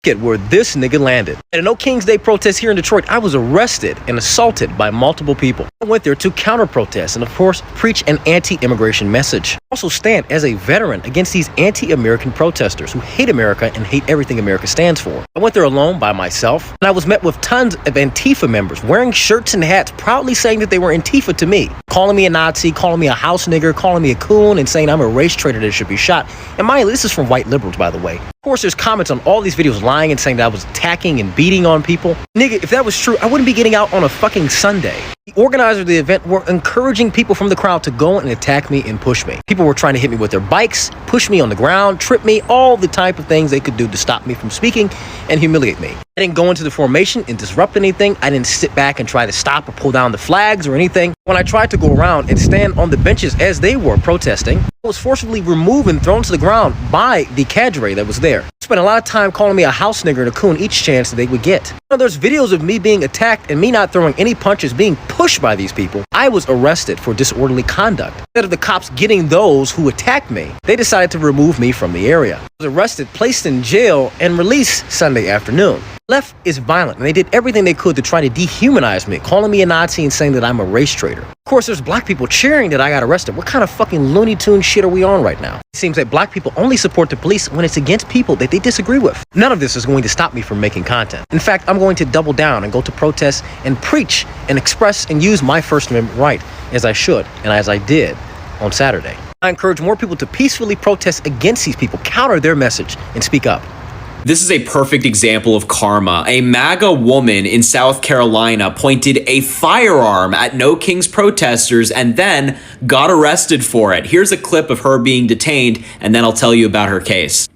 At where this nigga landed. At a No Kings Day protest here in Detroit, I was arrested and assaulted by multiple people. I went there to counter-protest and, of course, preach an anti-immigration message. I also stand as a veteran against these anti-American protesters who hate America and hate everything America stands for. I went there alone by myself, and I was met with tons of Antifa members wearing shirts and hats, proudly saying that they were Antifa to me, calling me a Nazi, calling me a house nigger, calling me a coon, and saying I'm a race traitor that should be shot. And mind you, this is from white liberals, by the way. Of course, there's comments on all these videos lying and saying that I was attacking and beating on people. Nigga, if that was true, I wouldn't be getting out on a fucking Sunday. The organizers of the event were encouraging people from the crowd to go and attack me and push me. People were trying to hit me with their bikes, push me on the ground, trip me, all the type of things they could do to stop me from speaking and humiliate me. I didn't go into the formation and disrupt anything. I didn't sit back and try to stop or pull down the flags or anything. When I tried to go around and stand on the benches as they were protesting, I was forcibly removed and thrown to the ground by the cadre that was there. They spent a lot of time calling me a house nigger and a coon each chance that they would get. There's videos of me being attacked and me not throwing any punches, being pushed by these people. I was arrested for disorderly conduct. Instead of the cops getting those who attacked me, they decided to remove me from the area. I was arrested, placed in jail, and released Sunday afternoon. Left is violent, and they did everything they could to try to dehumanize me, calling me a Nazi and saying that I'm a race traitor. Of course, there's black people cheering that I got arrested. What kind of fucking Looney Tune shit are we on right now? It seems that black people only support the police when it's against people that they disagree with. None of this is going to stop me from making content. In fact, I'm going to double down and go to protests and preach and express and use my First Amendment right, as I should and as I did on Saturday. I encourage more people to peacefully protest against these people, counter their message, and speak up. This is a perfect example of karma. A MAGA woman in South Carolina pointed a firearm at No Kings protesters and then got arrested for it. Here's a clip of her being detained, and then I'll tell you about her case.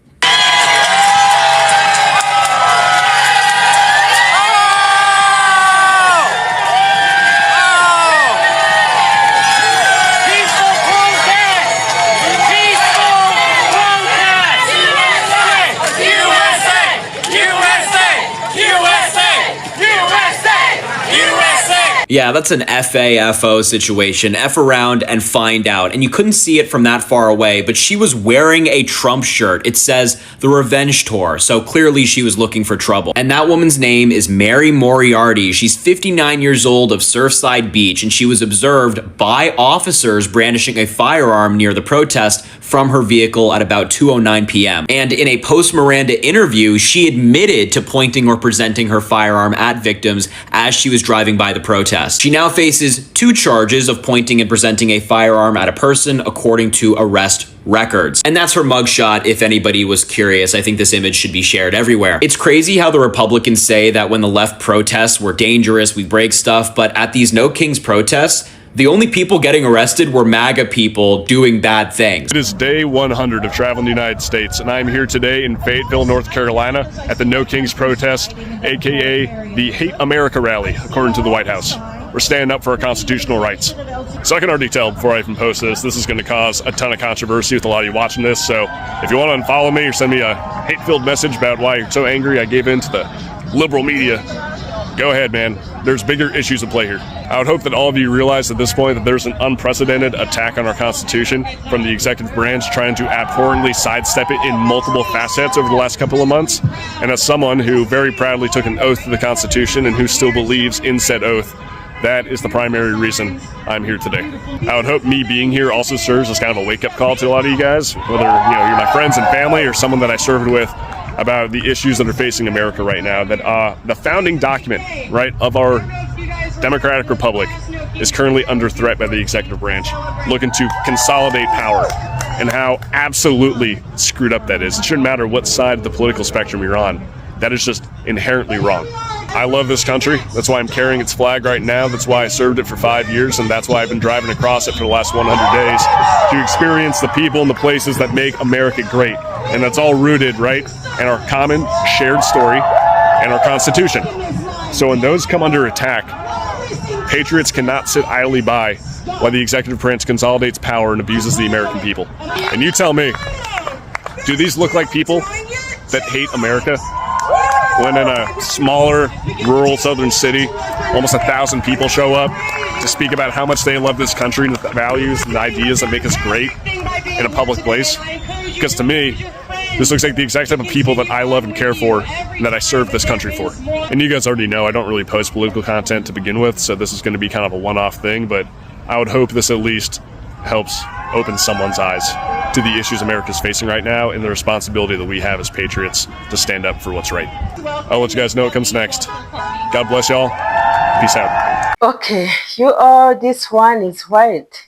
Yeah, that's an FAFO situation. F around and find out. And you couldn't see it from that far away, but she was wearing a Trump shirt. It says the Revenge Tour, so clearly she was looking for trouble. And that woman's name is Mary Moriarty. She's 59 years old of Surfside Beach, and she was observed by officers brandishing a firearm near the protest from her vehicle at about 2:09 p.m. And in a post-Miranda interview, she admitted to pointing or presenting her firearm at victims as she was driving by the protest. She now faces 2 charges of pointing and presenting a firearm at a person, according to arrest records. And that's her mugshot, if anybody was curious. I think this image should be shared everywhere. It's crazy how the Republicans say that when the left protests were dangerous, we break stuff, but at these No Kings protests, the only people getting arrested were MAGA people doing bad things. It is day 100 of traveling the United States, and I'm here today in Fayetteville, North Carolina at the No Kings protest, aka the Hate America rally, according to the White House. We're standing up for our constitutional rights. So I can already tell before I even post this is going to cause a ton of controversy with a lot of you watching this. So if you want to unfollow me or send me a hate-filled message about why you're so angry I gave in to the liberal media, go ahead, man. There's bigger issues at play here. I would hope that all of you realize at this point that there's an unprecedented attack on our Constitution from the executive branch trying to abhorrently sidestep it in multiple facets over the last couple of months. And as someone who very proudly took an oath to the Constitution and who still believes in said oath, that is the primary reason I'm here today. I would hope me being here also serves as kind of a wake-up call to a lot of you guys, whether you're my friends and family or someone that I served with, about the issues that are facing America right now. That the founding document, right, of our democratic republic is currently under threat by the executive branch, looking to consolidate power, and how absolutely screwed up that is. It shouldn't matter what side of the political spectrum you're on. That is just inherently wrong. I love this country. That's why I'm carrying its flag right now. That's why I served it for 5 years, and that's why I've been driving across it for the last 100 days to experience the people and the places that make America great. And that's all rooted, right, in our common shared story and our Constitution. So when those come under attack, patriots cannot sit idly by while the executive branch consolidates power and abuses the American people. And you tell me, do these look like people that hate America? When in a smaller, rural southern city, almost 1,000 people show up to speak about how much they love this country and the values and the ideas that make us great in a public place. Because to me, This looks like the exact type of people that I love and care for and that I serve this country for. And you guys already know I don't really post political content to begin with, so this is going to be kind of a one-off thing, but I would hope this at least helps open someone's eyes to the issues America's facing right now and the responsibility that we have as patriots to stand up for what's right. I'll let you guys know what comes next. God bless y'all. Peace out. Okay, you all, this one is right.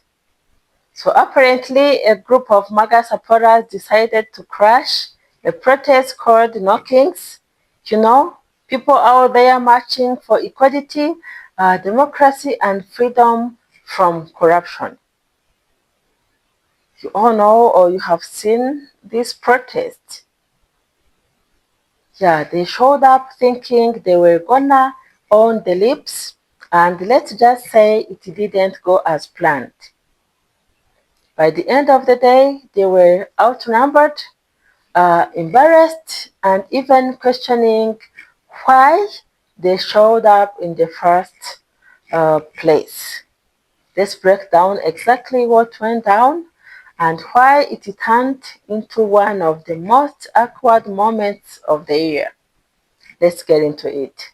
So apparently a group of MAGA supporters decided to crash a protest called No Kings. You know, people out there marching for equality, democracy, and freedom from corruption. You all know or you have seen this protest. Yeah, they showed up thinking they were gonna own the libs, and let's just say it didn't go as planned. By the end of the day, they were outnumbered, embarrassed, and even questioning why they showed up in the first place. Let's break down exactly what went down and why it turned into one of the most awkward moments of the year. Let's get into it.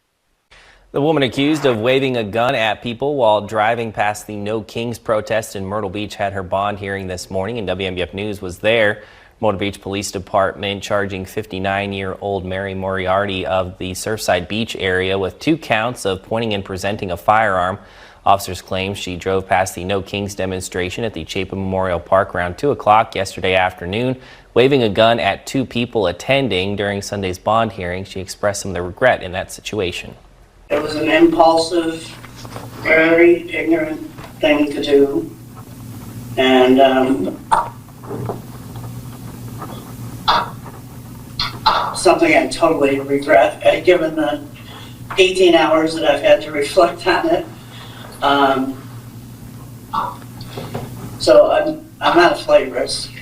The woman accused of waving a gun at people while driving past the No Kings protest in Myrtle Beach had her bond hearing this morning, and WMBF News was there. Myrtle Beach Police Department charging 59-year-old Mary Moriarty of the Surfside Beach area with 2 counts of pointing and presenting a firearm. Officers claim she drove past the No Kings demonstration at the Chapin Memorial Park around 2 o'clock yesterday afternoon, waving a gun at 2 people attending. During Sunday's bond hearing, she expressed some of the regret in that situation. It was an impulsive, very ignorant thing to do, and something I totally regret, given the 18 hours that I've had to reflect on it. So I'm at a flight risk.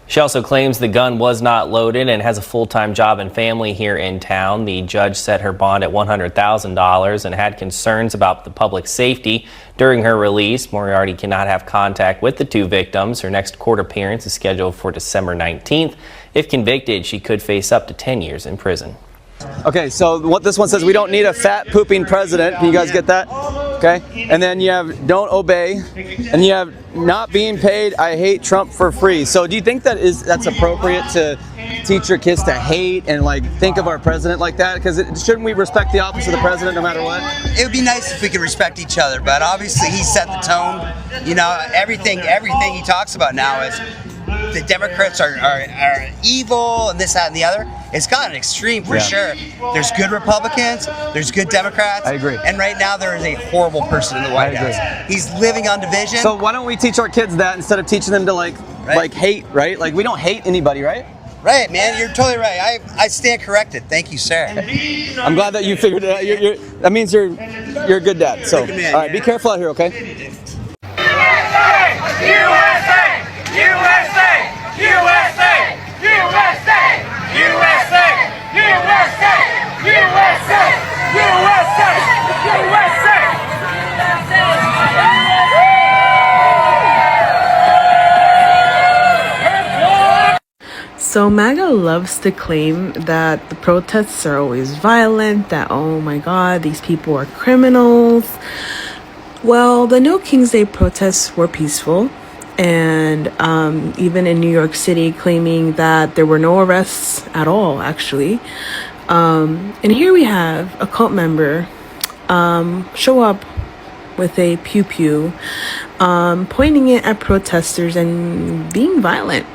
She also claims the gun was not loaded and has a full-time job and family here in town. The judge set her bond at $100,000 and had concerns about the public safety. During her release, Moriarty cannot have contact with the 2 victims. Her next court appearance is scheduled for December 19th. If convicted, she could face up to 10 years in prison. Okay, so what this one says, we don't need a fat pooping president. Can you guys get that? Okay, and then you have don't obey, and you have not being paid. I hate Trump for free. So do you think that's appropriate to teach your kids to hate and like think of our president like that? Because shouldn't we respect the office of the president no matter what? It would be nice if we could respect each other, but obviously he set the tone. You know, everything he talks about now is the Democrats are evil and this, that, and the other. It's gotten extreme for sure. There's good Republicans, there's good Democrats. I agree. And right now there is a horrible person in the White House. He's living on division. So why don't we teach our kids that instead of teaching them to like hate, right? Like we don't hate anybody, right? Right, man, you're totally right. I stand corrected. Thank you, sir. I'm glad that you figured it out. That means you're a good dad. So, man, all right, be careful out here, okay? USA! USA! USA! USA! USA! USA! USA! USA! So MAGA loves to claim that the protests are always violent, that, oh my God, these people are criminals. Well, the No Kings Day protests were peaceful. And even in New York City, claiming that there were no arrests at all, actually. And here we have a cult member show up with a pew-pew, pointing it at protesters and being violent.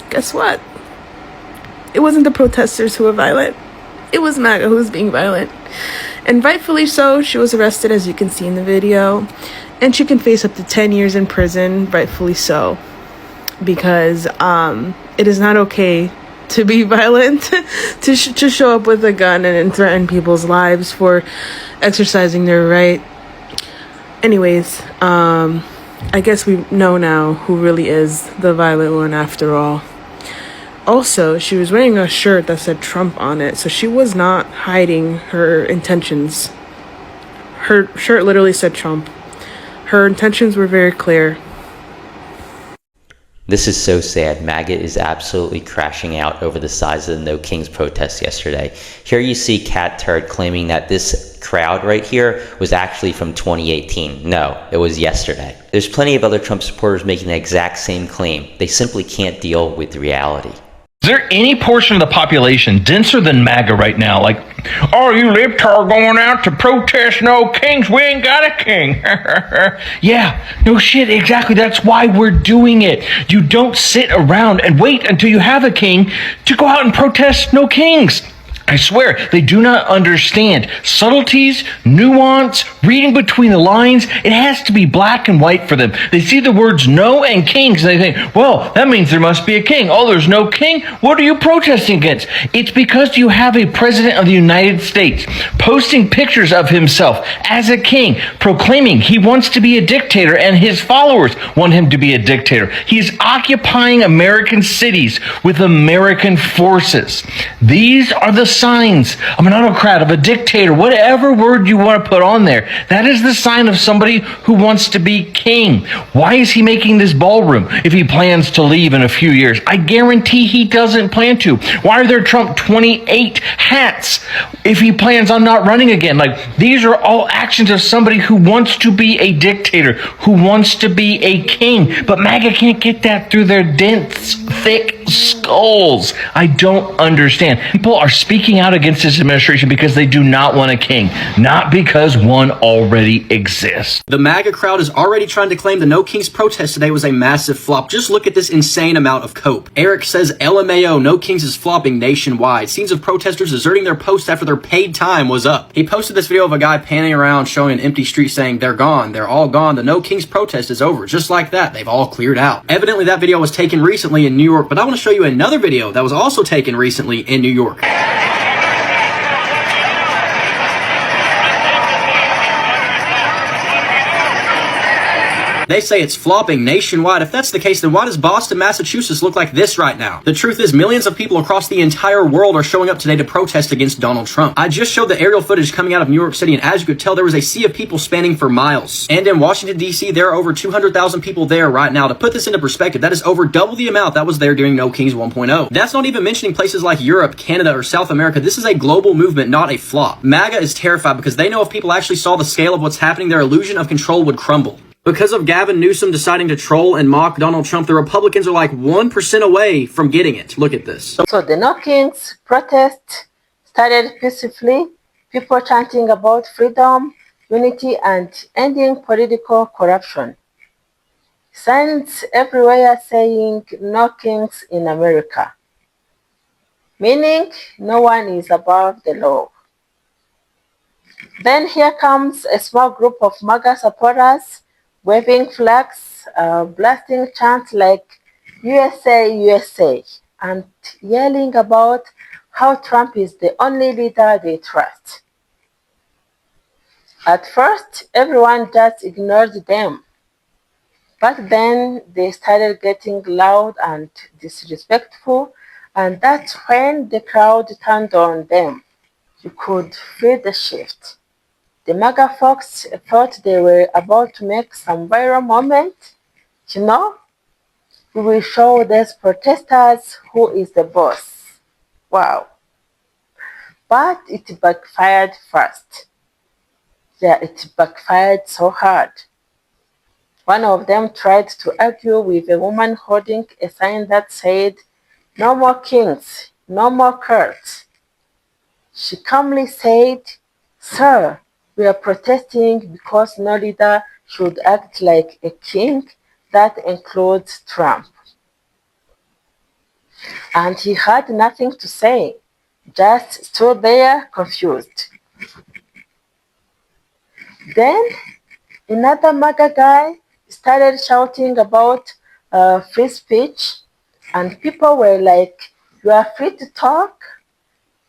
Guess what? It wasn't the protesters who were violent. It was MAGA who was being violent. And rightfully so, she was arrested, as you can see in the video. And she can face up to 10 years in prison, rightfully so. Because it is not okay to be violent, to show up with a gun and threaten people's lives for exercising their right. Anyways, I guess we know now who really is the violent one after all. Also, she was wearing a shirt that said Trump on it, so she was not hiding her intentions. Her shirt literally said Trump. Her intentions were very clear. This is so sad. MAGA is absolutely crashing out over the size of the No Kings protest yesterday. Here you see Cat Turd claiming that this crowd right here was actually from 2018. No, it was yesterday. There's plenty of other Trump supporters making the exact same claim. They simply can't deal with reality. Is there any portion of the population denser than MAGA right now? Like, oh, you libs are going out to protest no kings. We ain't got a king. Yeah, no shit, exactly. That's why we're doing it. You don't sit around and wait until you have a king to go out and protest no kings. I swear, they do not understand subtleties, nuance, reading between the lines. It has to be black and white for them. They see the words no and kings, and they think, well, that means there must be a king. Oh, there's no king? What are you protesting against? It's because you have a president of the United States posting pictures of himself as a king, proclaiming he wants to be a dictator, and his followers want him to be a dictator. He's occupying American cities with American forces. These are the signs of an autocrat, of a dictator, whatever word you want to put on there. That is the sign of somebody who wants to be king. Why is he making this ballroom if he plans to leave in a few years? I guarantee he doesn't plan to. Why are there Trump 28 hats if he plans on not running again? Like, these are all actions of somebody who wants to be a dictator, who wants to be a king. But MAGA can't get that through their dense, thick skulls. I don't understand. People are speaking out against this administration because they do not want a king, not because one already exists. The MAGA crowd is already trying to claim the No Kings protest today was a massive flop. Just look at this insane amount of cope. Eric says LMAO, No Kings is flopping nationwide. Scenes of protesters deserting their posts after their paid time was up. He posted this video of a guy panning around showing an empty street saying, they're gone, they're all gone, the No Kings protest is over. Just like that, they've all cleared out. Evidently that video was taken recently in New York, but I want to show you another video that was also taken recently in New York. They say it's flopping nationwide. If that's the case, then why does Boston, Massachusetts look like this right now? The truth is, millions of people across the entire world are showing up today to protest against Donald Trump. I just showed the aerial footage coming out of New York City, and as you could tell, there was a sea of people spanning for miles. And in Washington, D.C., there are over 200,000 people there right now. To put this into perspective, that is over double the amount that was there during No Kings 1.0. That's not even mentioning places like Europe, Canada, or South America. This is a global movement, not a flop. MAGA is terrified because they know if people actually saw the scale of what's happening, their illusion of control would crumble. Because of Gavin Newsom deciding to troll and mock Donald Trump, the Republicans are like 1% away from getting it. Look at this. So the No Kings protest started peacefully, people chanting about freedom, unity, and ending political corruption. Signs everywhere saying no kings in America, meaning no one is above the law. Then here comes a small group of MAGA supporters waving flags, blasting chants like USA, USA, and yelling about how Trump is the only leader they trust. At first, everyone just ignored them, but then they started getting loud and disrespectful, and that's when the crowd turned on them. You could feel the shift. The MAGA folks thought they were about to make some viral moment. You know, we will show these protesters who is the boss. Wow. But it backfired fast. Yeah, it backfired so hard. One of them tried to argue with a woman holding a sign that said, "No more kings, no more cults." She calmly said, "Sir, we are protesting because no leader should act like a king. That includes Trump." And he had nothing to say, just stood there confused. Then another MAGA guy started shouting about free speech, and people were like, "You are free to talk,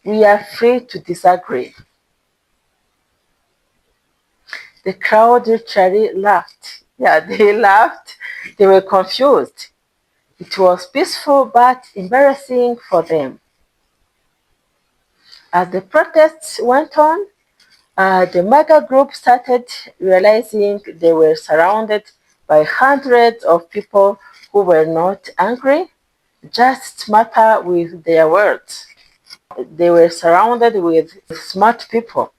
we are free to disagree." The crowd literally laughed. Yeah, they laughed. They were confused. It was peaceful but embarrassing for them. As the protests went on, the MAGA group started realizing they were surrounded by hundreds of people who were not angry, just smarter with their words. They were surrounded with smart people.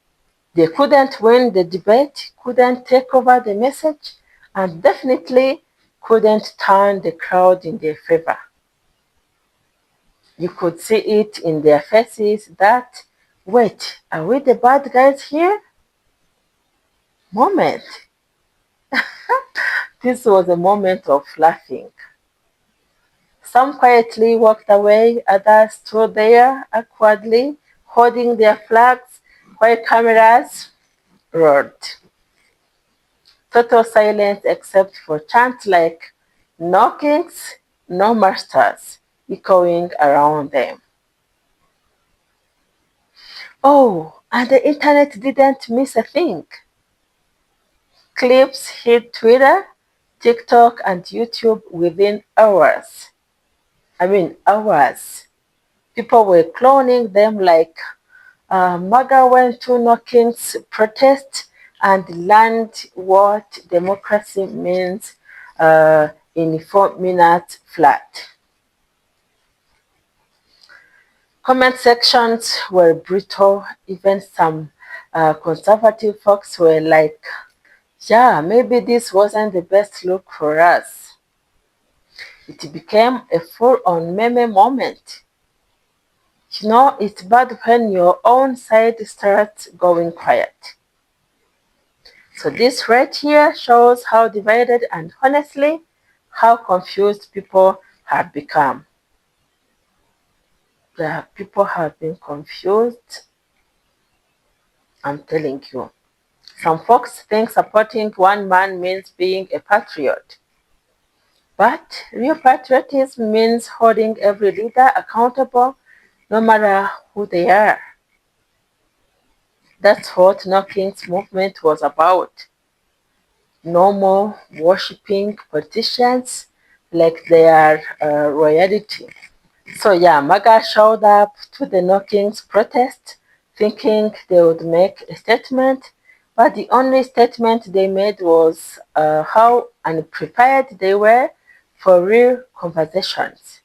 They couldn't win the debate, couldn't take over the message, and definitely couldn't turn the crowd in their favor. You could see it in their faces that, wait, are we the bad guys here? Moment. This was a moment of laughing. Some quietly walked away, others stood there awkwardly, holding their flags while cameras roared. Total silence except for chants like "No kings, no masters" echoing around them. Oh, and the internet didn't miss a thing. Clips hit Twitter, TikTok, and YouTube within hours. I mean, hours. People were cloning them like MAGA went to No King's protest and learned what democracy means in 4 minutes flat. Comment sections were brutal. Even some conservative folks were like, yeah, maybe this wasn't the best look for us. It became a full-on meme moment. You know, it's bad when your own side starts going quiet. So this right here shows how divided and honestly how confused people have become. The people have been confused, I'm telling you. Some folks think supporting one man means being a patriot. But real patriotism means holding every leader accountable, no matter who they are. That's what No King's movement was about. No more worshipping politicians like they are royalty. So yeah, MAGA showed up to the No King's protest thinking they would make a statement, but the only statement they made was how unprepared they were for real conversations.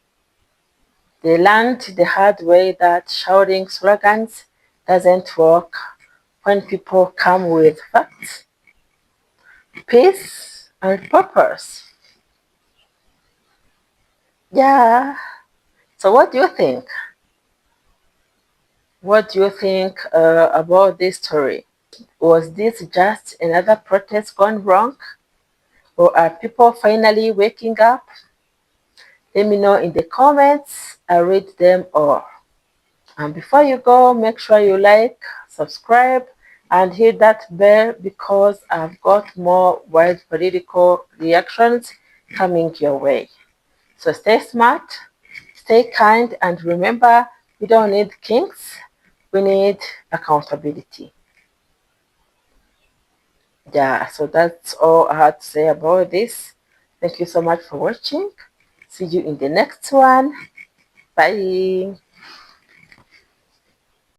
They learned the hard way that shouting slogans doesn't work when people come with facts, peace, and purpose. Yeah. So what do you think? What do you think about this story? Was this just another protest gone wrong? Or are people finally waking up? Let me know in the comments. I'll read them all. And before you go, make sure you like, subscribe, and hit that bell because I've got more wild political reactions coming your way. So stay smart, stay kind, and remember, we don't need kings, we need accountability. Yeah, so that's all I had to say about this. Thank you so much for watching. See you in the next one. Bye.